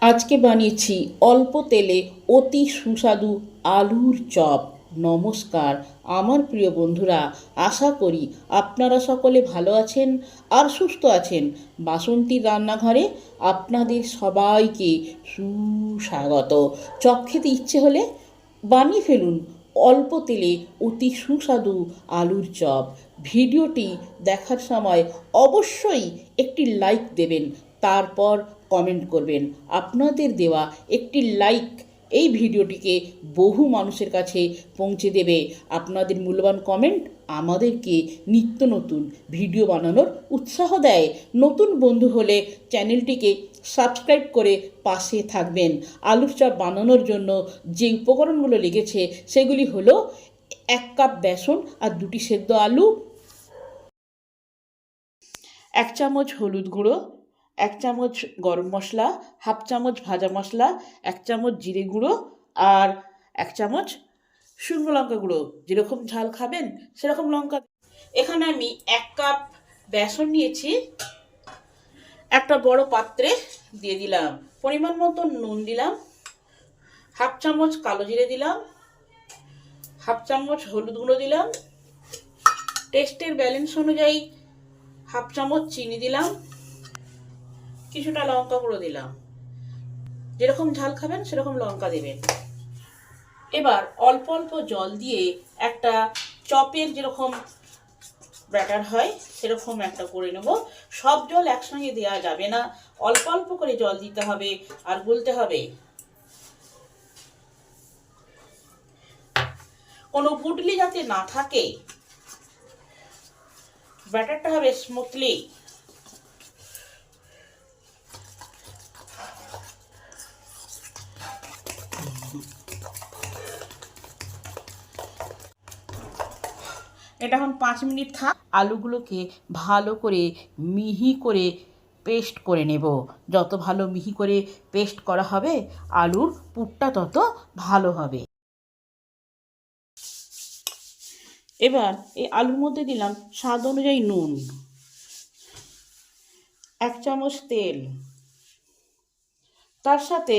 আজকে বানিয়েছি অল্প তেলে অতি সুস্বাদু আলুর চপ। নমস্কার আমার প্রিয় বন্ধুরা, আশা করি আপনারা সকলে ভালো আছেন আর সুস্থ আছেন। বাসন্তীর রান্নাঘরে আপনাদের সবাইকে সুস্বাগত। চপ খেতে ইচ্ছে হলে বানিয়ে ফেলুন অল্প তেলে অতি সুস্বাদু আলুর চপ। ভিডিওটি দেখার সময় অবশ্যই একটি লাইক দেবেন, তারপর কমেন্ট করবেন। আপনাদের দেওয়া একটি লাইক এই ভিডিওটিকে বহু মানুষের কাছে পৌঁছে দেবে। আপনাদের মূল্যবান কমেন্ট আমাদেরকে নিত্য নতুন ভিডিও বানানোর উৎসাহ দেয়। নতুন বন্ধু হলে চ্যানেলটিকে সাবস্ক্রাইব করে পাশে থাকবেন। আলুর চপ বানানোর জন্য যে উপকরণগুলো লেগেছে সেগুলি হলো 1 কাপ বেসন আর 2টি সেদ্ধ আলু, 1 চামচ হলুদ গুঁড়ো, 1 চামচ গরম মশলা, হাফ চামচ ভাজা মশলা, 1 চামচ জিরে গুঁড়ো আর 1 চামচ শুকনো লঙ্কা গুঁড়ো। যেরকম ঝাল খাবেন সেরকম লঙ্কা। এখানে আমি 1 কাপ বেসন নিয়েছি, একটা বড় পাত্রে দিয়ে দিলাম। পরিমাণ মতো নুন দিলাম, হাফ চামচ কালো জিরে দিলাম, হাফ চামচ হলুদ গুঁড়ো দিলাম, টেস্টের ব্যালেন্স অনুযায়ী হাফ চামচ চিনি দিলাম, কিছুটা লঙ্কা গুঁড়ো দিলাম। যেরকম ঝাল খাবেন সেরকম লঙ্কা দেবেন। এবার অল্প অল্প জল দিয়ে একটা চপের যেরকম ব্যাটার হয় সেরকম একটা করে নেব। সব জল একসঙ্গে দেওয়া যাবে না, অল্প অল্প করে জল দিতে হবে আর গুলতে হবে। কোনো গুটলি যাতে না থাকে, ব্যাটারটা হবে স্মুথলি। এটা এখন 5 মিনিট থাক। আলুগুলোকে ভালো করে মিহি করে পেস্ট করে নেব। যত ভালো মিহি করে পেস্ট করা হবে আলুর পুরটা তত ভালো হবে। এবার এই আলুর মধ্যে দিলাম স্বাদ অনুযায়ী নুন, 1 চামচ তেল, তার সাথে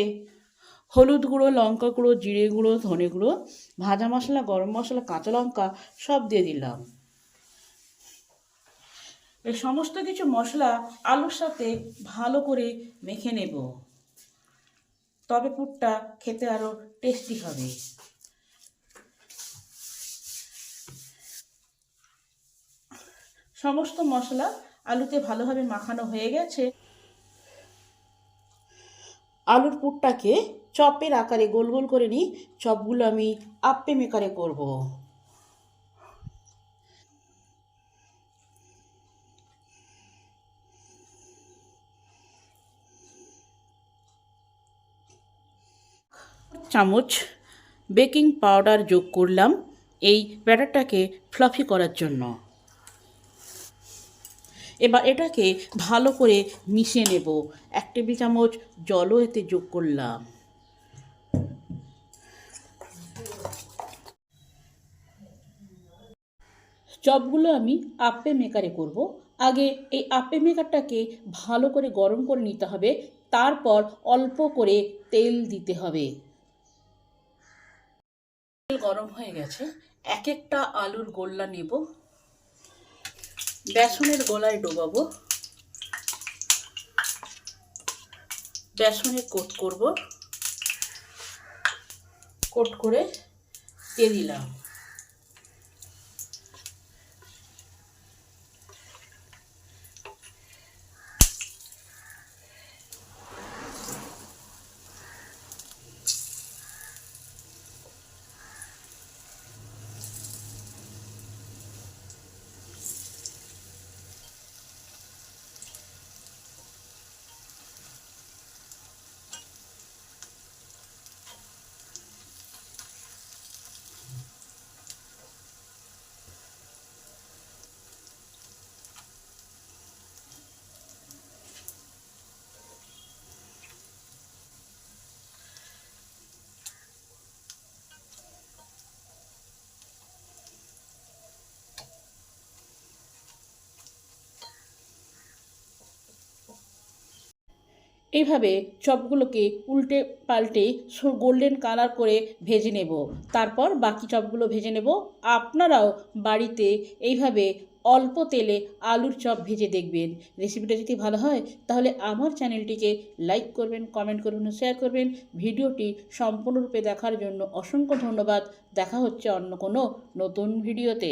হলুদ গুঁড়ো, লঙ্কা গুঁড়ো, জিরে গুঁড়ো, ধনে গুঁড়ো, ভাজা মশলা, গরম মশলা, কাঁচা লঙ্কা সব দিয়ে দিলাম। এই সমস্ত কিছু মশলা আলুর সাথে ভালো করে মেখে নেব, তবে পুরটা খেতে আরও টেস্টি হবে। সমস্ত মশলা আলুতে ভালোভাবে মাখানো হয়ে গেছে। আলুর পুরটাকে চপের আকারে গোল গোল করে নিই। চপগুলো আমি আপ্পে মেকারে করব। চামচ বেকিং পাউডার যোগ করলাম এই ব্যাটারটাকে ফ্লাফি করার জন্য। এবার এটাকে ভালো করে মিশিয়ে নেব। 1 টেবিল চামচ জলও এতে যোগ করলাম। চপগুলো আমি আপ্পে মেকারে করব। আগে এই আপ্পে মেকারটাকে ভালো করে গরম করে নিতে হবে, তারপর অল্প করে তেল দিতে হবে। তেল গরম হয়ে গেছে, এক একটা আলুর গোল্লা নেব, বেসনের গোলায় ডোবাবো, বেসনে কোট করব, কোট করে দিয়ে দিলাম। এইভাবে চপগুলোকে উল্টে পাল্টে গোল্ডেন কালার করে ভেজে নেব। তারপর বাকি চপগুলো ভেজে নেব। আপনারাও বাড়িতে এইভাবে অল্প তেলে আলুর চপ ভেজে দেখবেন। রেসিপিটা যদি ভালো হয় তাহলে আমার চ্যানেলটিকে লাইক করবেন, কমেন্ট করবেন ও শেয়ার করবেন। ভিডিওটি সম্পূর্ণরূপে দেখার জন্য অসংখ্য ধন্যবাদ। দেখা হচ্ছে অন্য কোনো নতুন ভিডিওতে।